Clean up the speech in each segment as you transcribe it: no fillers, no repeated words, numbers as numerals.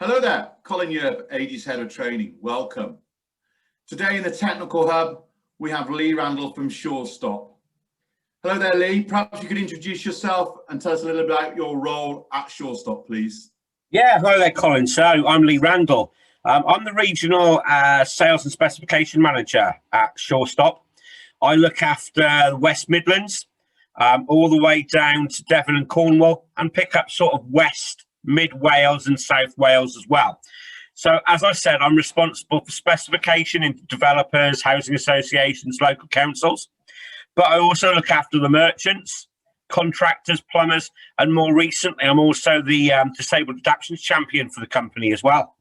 Hello there, Colin Yearp, Adey's Head of Training. Welcome. Today in the Technical Hub, we have Leigh Randell from Shortstop. Hello there, Leigh. Perhaps you could introduce yourself and tell us a little bit about your role at Shortstop, please. Yeah, hello there, Colin. So I'm Leigh Randell. I'm the Regional Sales and Specification Manager at Shortstop. I look after the West Midlands, all the way down to Devon and Cornwall, and pick up sort of West, Mid Wales and South Wales as well. So as I said, I'm responsible for specification into developers, housing associations, local councils, but I also look after the merchants, contractors, plumbers, and more recently, I'm also the Disabled Adaptions Champion for the company as well.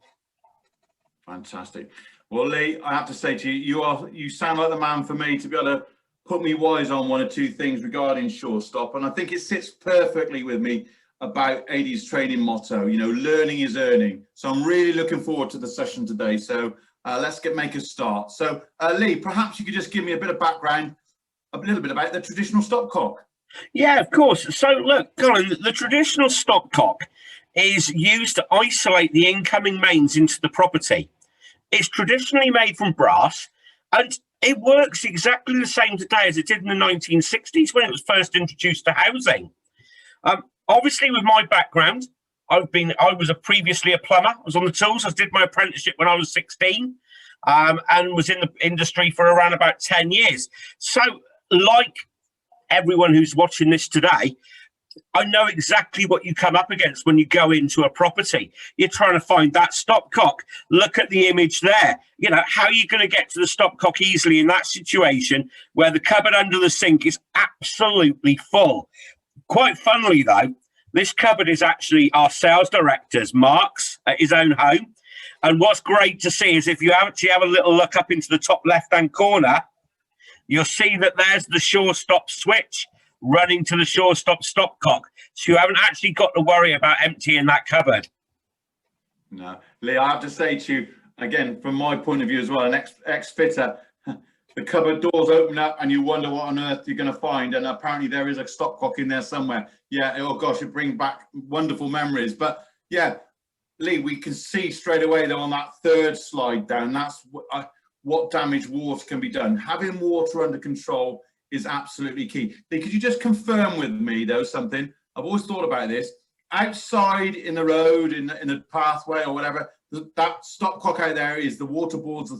Fantastic. Well, Leigh, I have to say to you, you sound like the man for me to be able to put me wise on one or two things regarding Shortstop, and I think it sits perfectly with me about Adey's training motto, learning is earning. So I'm really looking forward to the session today. So let's make a start. So Leigh, perhaps you could just give me a bit of background, a little bit about the traditional stopcock. Yeah, of course. So look, Colin, the traditional stopcock is used to isolate the incoming mains into the property. It's traditionally made from brass, and it works exactly the same today as it did in the 1960s when it was first introduced to housing. Obviously, with my background, I was previously a plumber. I was on the tools. I did my apprenticeship when I was 16, and was in the industry for around about 10 years. So, like everyone who's watching this today, I know exactly what you come up against when you go into a property. You're trying to find that stopcock. Look at the image there. How are you going to get to the stopcock easily in that situation where the cupboard under the sink is absolutely full? Quite funnily, though, this cupboard is actually our sales director's, Mark's, at his own home. And what's great to see is if you actually have a little look up into the top left-hand corner, you'll see that there's the Surestop switch running to the Surestop Stopcock. So you haven't actually got to worry about emptying that cupboard. No, Leigh, I have to say to you, again, from my point of view as well, an ex-fitter, the cupboard doors open up and you wonder what on earth you're going to find. And apparently there is a stopcock in there somewhere. Yeah, oh gosh, it brings back wonderful memories. But yeah, Leigh, we can see straight away though on that third slide down, that's what damaged water can be done. Having water under control is absolutely key. Leigh, could you just confirm with me though something? I've always thought about this. Outside in the road, in the pathway or whatever, that stopcock out there is the water board's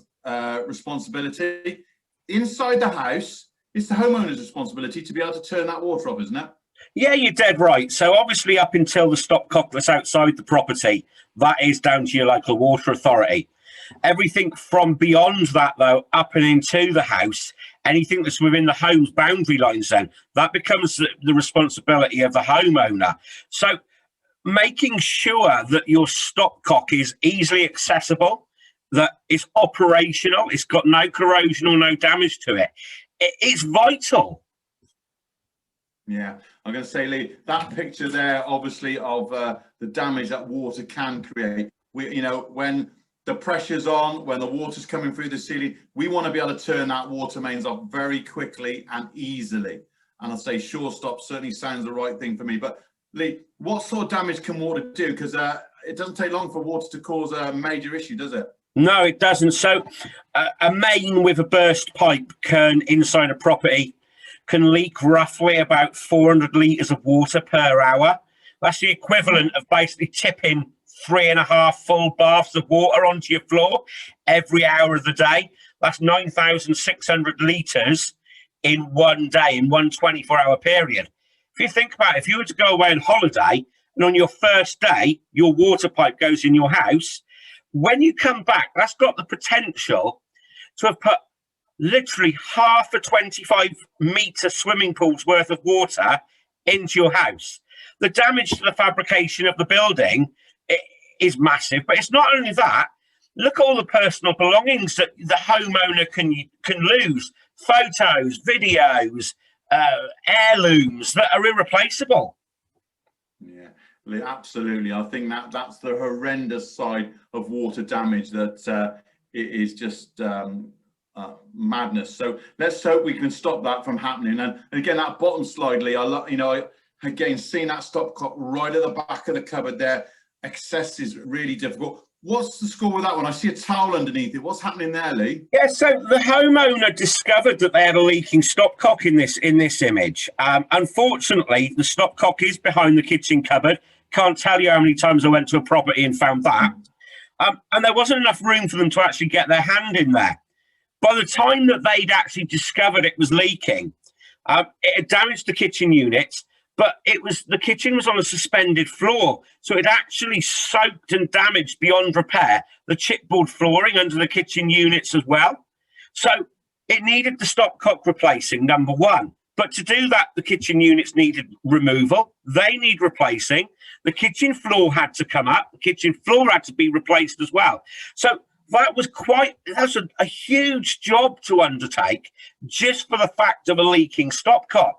responsibility. Inside the house, it's the homeowner's responsibility to be able to turn that water off, isn't it? Yeah, you're dead right. So obviously up until the stopcock that's outside the property, that is down to your local water authority. Everything from beyond that, though, up and into the house, anything that's within the home's boundary line zone, that becomes the responsibility of the homeowner. So making sure that your stopcock is easily accessible, that it's operational, it's got no corrosion or no damage to it, it's vital. Yeah, I'm going to say, Leigh, that picture there, obviously, of the damage that water can create. When the pressure's on, when the water's coming through the ceiling, we want to be able to turn that water mains off very quickly and easily. And I'll say Shortstop certainly sounds the right thing for me. But Leigh, what sort of damage can water do? Because it doesn't take long for water to cause a major issue, does it? No, it doesn't. So a main with a burst pipe inside a property can leak roughly about 400 litres of water per hour. That's the equivalent of basically tipping 3.5 full baths of water onto your floor every hour of the day. That's 9,600 litres in one day, in one 24-hour period. If you think about it, if you were to go away on holiday and on your first day, your water pipe goes in your house, when you come back, that's got the potential to have put literally half a 25-metre swimming pool's worth of water into your house. The damage to the fabrication of the building is massive, but it's not only that. Look at all the personal belongings that the homeowner can lose. Photos, videos, heirlooms that are irreplaceable. Yeah, absolutely. I think that's the horrendous side of water damage that it is just madness. So let's hope we can stop that from happening. And again, that bottom slide, Leigh, again, seeing that stopcock right at the back of the cupboard there, excess is really difficult. What's the score with that one? I see a towel underneath it. What's happening there, Lee? Yeah, so the homeowner discovered that they had a leaking stopcock in this image. Unfortunately, the stopcock is behind the kitchen cupboard. Can't tell you how many times I went to a property and found that. And there wasn't enough room for them to actually get their hand in there. By the time that they'd actually discovered it was leaking, it had damaged the kitchen units, but the kitchen was on a suspended floor, so it actually soaked and damaged beyond repair the chipboard flooring under the kitchen units as well. So it needed the stopcock replacing, number one. But to do that, the kitchen units needed removal. They need replacing. The kitchen floor had to come up. The kitchen floor had to be replaced as well. So that was a huge job to undertake just for the fact of a leaking stopcock.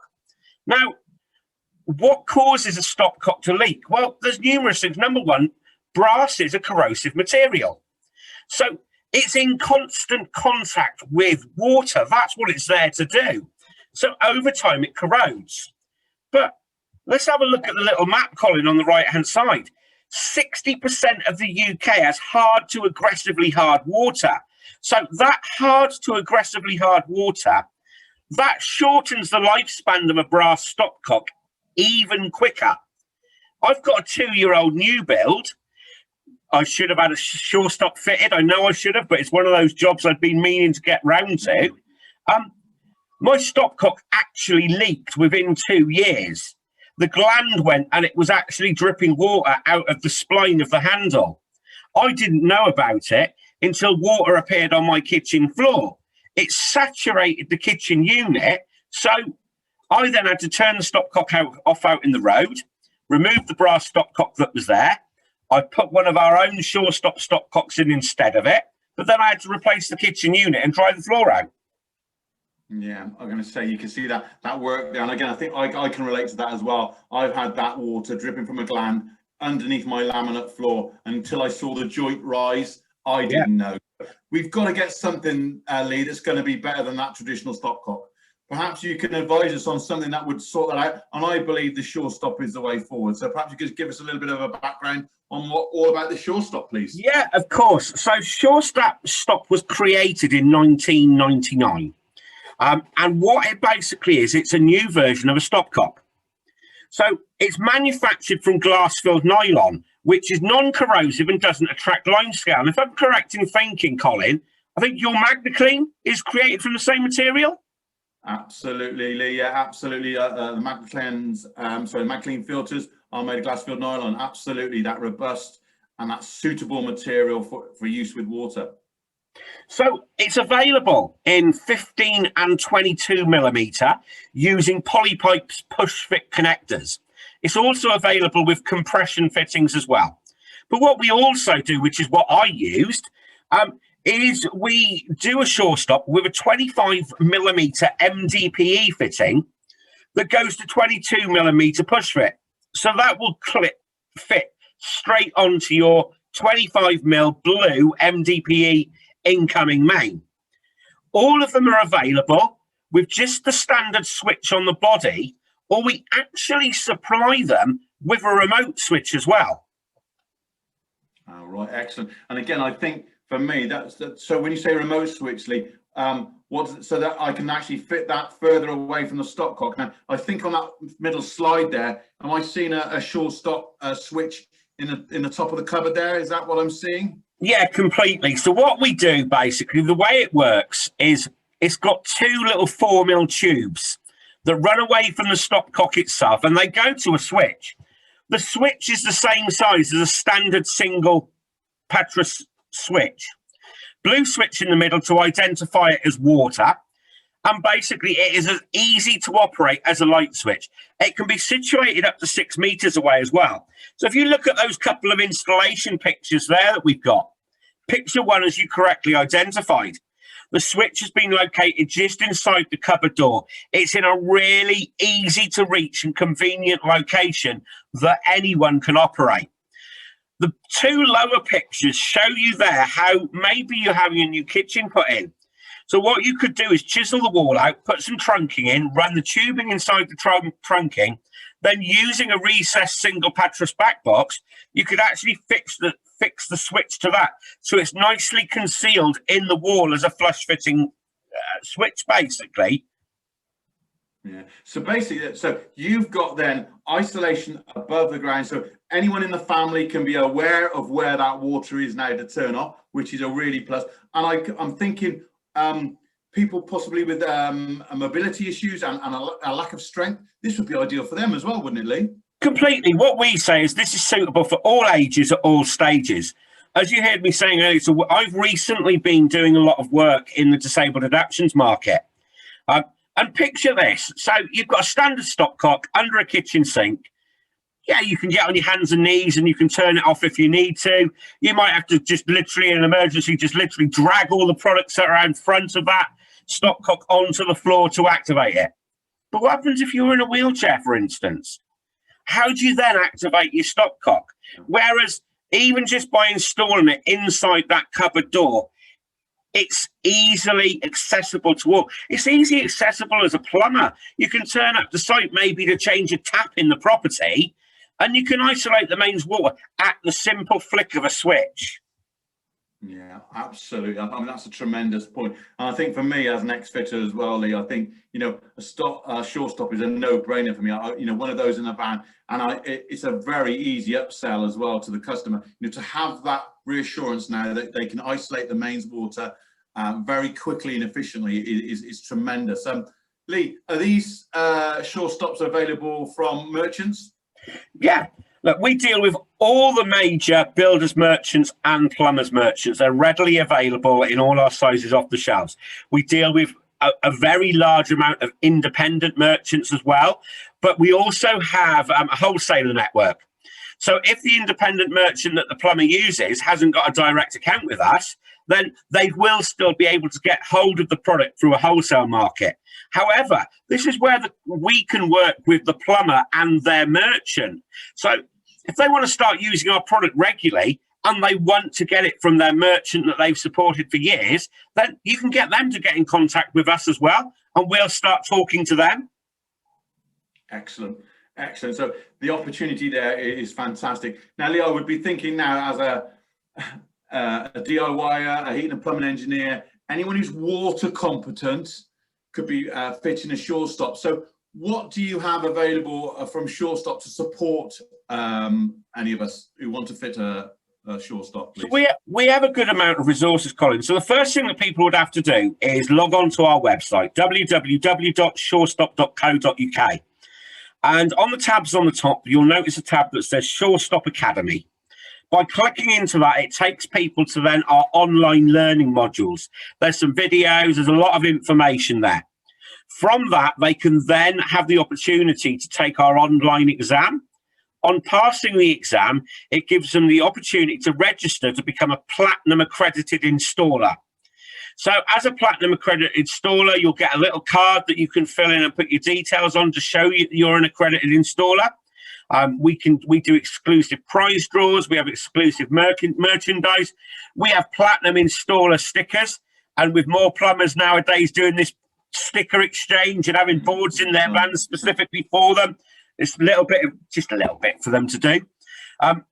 Now, what causes a stopcock to leak? Well, there's numerous things. Number one, brass is a corrosive material. So it's in constant contact with water. That's what it's there to do. So over time, it corrodes. But let's have a look at the little map, Colin, on the right-hand side. 60% of the UK has hard to aggressively hard water. So that hard to aggressively hard water, that shortens the lifespan of a brass stopcock even quicker. I've got a 2-year-old new build. I should have had a Shortstop fitted. I know I should have, but it's one of those jobs I've been meaning to get round to. My stopcock actually leaked within 2 years. The gland went and it was actually dripping water out of the spline of the handle. I didn't know about it until water appeared on my kitchen floor. It saturated the kitchen unit, so I then had to turn the stopcock off out in the road, remove the brass stopcock that was there. I put one of our own Surestop stopcocks in instead of it, but then I had to replace the kitchen unit and dry the floor out. Yeah, I'm going to say you can see that work there. And again, I think I can relate to that as well. I've had that water dripping from a gland underneath my laminate floor until I saw the joint rise. I didn't know. We've got to get something, Lee, that's going to be better than that traditional stopcock. Perhaps you can advise us on something that would sort that out. And I believe the Shortstop is the way forward. So perhaps you could give us a little bit of a background on all about the Shortstop, please. Yeah, of course. So Shortstop was created in 1999. And what it basically is, it's a new version of a stopcock. So it's manufactured from glass-filled nylon, which is non-corrosive and doesn't attract limescale. And if I'm correct in thinking, Colin, I think your MagnaClean is created from the same material? Absolutely, Lee. Yeah, absolutely. The MagnaClean filters are made of glass-filled nylon. Absolutely, that robust and that suitable material for use with water. So it's available in 15 and 22 millimeter using Polypipe's push fit connectors. It's also available with compression fittings as well. But what we also do, which is what I used, is we do a Shortstop with a 25 millimeter MDPE fitting that goes to 22 millimeter push fit. So that will fit straight onto your 25 mil blue MDPE incoming main. All of them are available with just the standard switch on the body, or we actually supply them with a remote switch as well. All right, excellent. And again, I think for me, so when you say remote switch, Lee, so that I can actually fit that further away from the stopcock. Now, I think on that middle slide there, am I seeing a Shortstop switch in the top of the cupboard there? Is that what I'm seeing? Yeah, completely. So what we do, basically, the way it works is it's got 2 little 4 mil tubes that run away from the stopcock itself, and they go to a switch. The switch is the same size as a standard single Petrus switch. Blue switch in the middle to identify it as water. And basically, it is as easy to operate as a light switch. It can be situated up to 6 meters away as well. So if you look at those couple of installation pictures there that we've got, picture one, as you correctly identified, the switch has been located just inside the cupboard door. It's in a really easy to reach and convenient location that anyone can operate. The 2 lower pictures show you there how maybe you're having a new kitchen put in. So what you could do is chisel the wall out, put some trunking in, run the tubing inside the trunking, then using a recessed single Patras back box, you could actually fix the switch to that. So it's nicely concealed in the wall as a flush fitting switch, basically. Yeah. So basically, so you've got then isolation above the ground. So anyone in the family can be aware of where that water is now to turn off, which is a really plus. And I'm thinking people possibly with mobility issues and a lack of strength, this would be ideal for them as well, wouldn't it, Leigh? Completely. What we say is this is suitable for all ages at all stages. As you heard me saying earlier, so I've recently been doing a lot of work in the disabled adaptions market. And picture this. So you've got a standard stopcock under a kitchen sink. Yeah, you can get on your hands and knees and you can turn it off if you need to. You might have to just literally, in an emergency, just literally drag all the products that are in front of that stopcock onto the floor to activate it. But what happens if you're in a wheelchair, for instance? How do you then activate your stopcock? Whereas even just by installing it inside that cupboard door, it's easily accessible to all. It's easily accessible as a plumber. You can turn up to site maybe to change a tap in the property, and you can isolate the mains water at the simple flick of a switch. Yeah, absolutely. I mean, that's a tremendous point. And I think for me as an ex-fitter as well, Leigh, I think, you know, a Shortstop is a no-brainer for me. You know, one of those in the van, and it's a very easy upsell as well to the customer. You know, to have that reassurance now that they can isolate the mains water very quickly and efficiently is tremendous. Leigh, are these Shortstops available from merchants? Yeah. Look, we deal with all the major builders merchants and plumbers merchants. They're readily available in all our sizes off the shelves. We deal with a very large amount of independent merchants as well, but we also have a wholesaler network. So if the independent merchant that the plumber uses hasn't got a direct account with us, then they will still be able to get hold of the product through a wholesale market. However, this is where we can work with the plumber and their merchant. So if they want to start using our product regularly and they want to get it from their merchant that they've supported for years, then you can get them to get in contact with us as well, and we'll start talking to them. Excellent. Excellent. So the opportunity there is fantastic. Now, Leigh, I would be thinking now as a DIYer, a heating and plumbing engineer, anyone who's water competent could be fitting a Shortstop. So what do you have available from Shortstop to support any of us who want to fit a Shortstop, please? So we have a good amount of resources, Colin. So the first thing that people would have to do is log on to our website, www.shorestop.co.uk. And on the tabs on the top, you'll notice a tab that says Surestop Academy. By clicking into that, it takes people to then our online learning modules. There's some videos, there's a lot of information there. From that, they can then have the opportunity to take our online exam. On passing the exam, it gives them the opportunity to register to become a platinum accredited installer. So as a platinum accredited installer, you'll get a little card that you can fill in and put your details on to show you that you're an accredited installer. We do exclusive prize draws. We have exclusive merchandise. We have platinum installer stickers, and with more plumbers nowadays doing this sticker exchange and having boards in their vans specifically for them, it's just a little bit for them to do.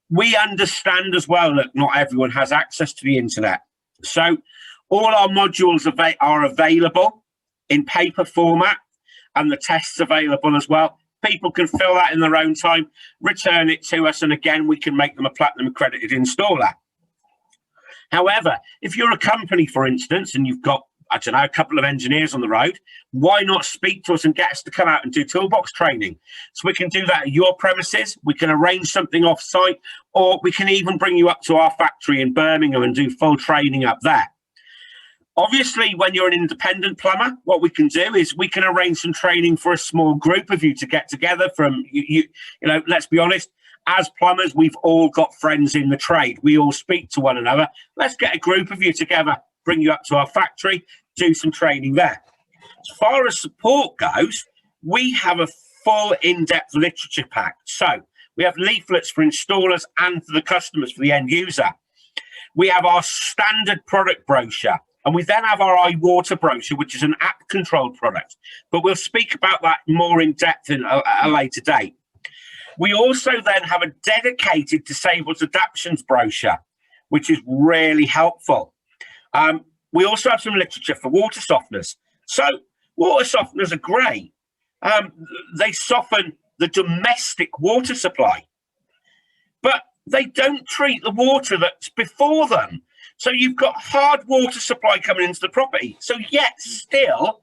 We understand as well that not everyone has access to the internet, so all our modules are available in paper format, and the tests available as well. People can fill that in their own time, return it to us, and again, we can make them a platinum accredited installer. However, if you're a company, for instance, and you've got, I don't know, a couple of engineers on the road, why not speak to us and get us to come out and do toolbox training? So we can do that at your premises, we can arrange something off site, or we can even bring you up to our factory in Birmingham and do full training up there. Obviously, when you're an independent plumber, what we can do is we can arrange some training for a small group of you to get together from, you know, let's be honest, as plumbers, we've all got friends in the trade. We all speak to one another. Let's get a group of you together, bring you up to our factory, do some training there. As far as support goes, we have a full in-depth literature pack. So we have leaflets for installers and for the customers, for the end user. We have our standard product brochure. And we then have our iWater brochure, which is an app-controlled product. But we'll speak about that more in depth in a later date. We also then have a dedicated disabled adaptions brochure, which is really helpful. We also have some literature for water softeners. So water softeners are great. They soften the domestic water supply, but they don't treat the water that's before them. So you've got hard water supply coming into the property. So yet still,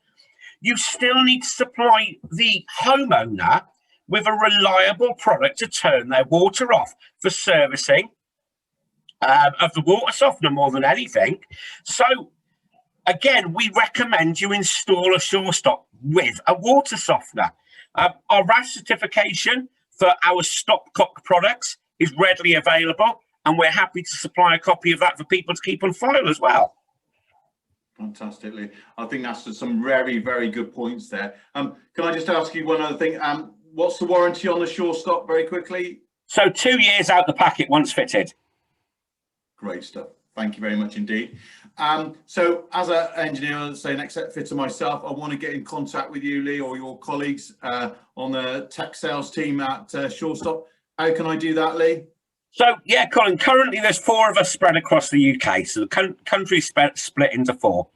you still need to supply the homeowner with a reliable product to turn their water off for servicing of the water softener more than anything. So again, we recommend you install a Shortstop with a water softener. Our RAS certification for our Stopcock products is readily available, and we're happy to supply a copy of that for people to keep on file as well. Fantastically. I think that's some very, very good points there. Can I just ask you one other thing? What's the warranty on the Shortstop very quickly? So 2 years out the packet once fitted. Great stuff. Thank you very much indeed. So as an engineer, say next fitter myself, I want to get in contact with you, Leigh, or your colleagues on the tech sales team at Shortstop. How can I do that, Leigh? So, yeah, Colin, currently there's 4 of us spread across the UK. So the country's split into 4.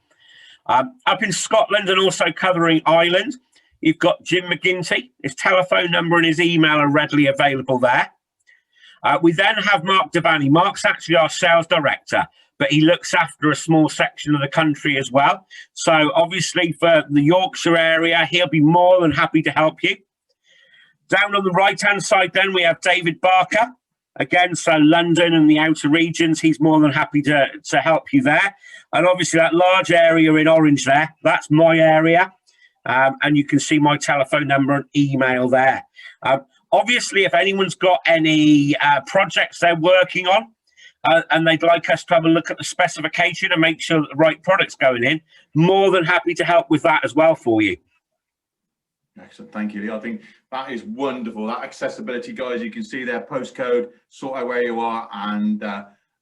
Up in Scotland and also covering Ireland, you've got Jim McGinty. His telephone number and his email are readily available there. We then have Mark Devaney. Mark's actually our sales director, but he looks after a small section of the country as well. So obviously for the Yorkshire area, he'll be more than happy to help you. Down on the right-hand side, then we have David Barker. Again, so London and the outer regions, he's more than happy to help you there. And obviously that large area in orange there, that's my area. And you can see my telephone number and email there. Obviously, if anyone's got any projects they're working on and they'd like us to have a look at the specification and make sure that the right product's going in, more than happy to help with that as well for you. Excellent. Thank you, Leigh. I think that is wonderful. That accessibility, guys, you can see their postcode, sort out where you are, and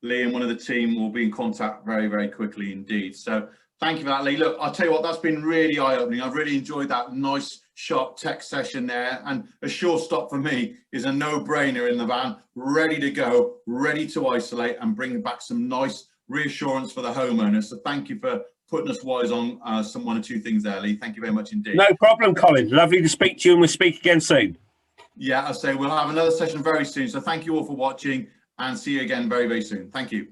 Leigh and one of the team will be in contact very, very quickly indeed. So thank you for that, Leigh. Look, I'll tell you what, that's been really eye-opening. I've really enjoyed that nice, sharp tech session there. And a Shortstop for me is a no-brainer in the van, ready to go, ready to isolate and bring back some nice reassurance for the homeowner. So thank you for putting us wise on one or two things there, Leigh. Thank you very much indeed. No problem, Colin. Lovely to speak to you, and we'll speak again soon. Yeah, I'll say we'll have another session very soon. So thank you all for watching and see you again very, very soon. Thank you.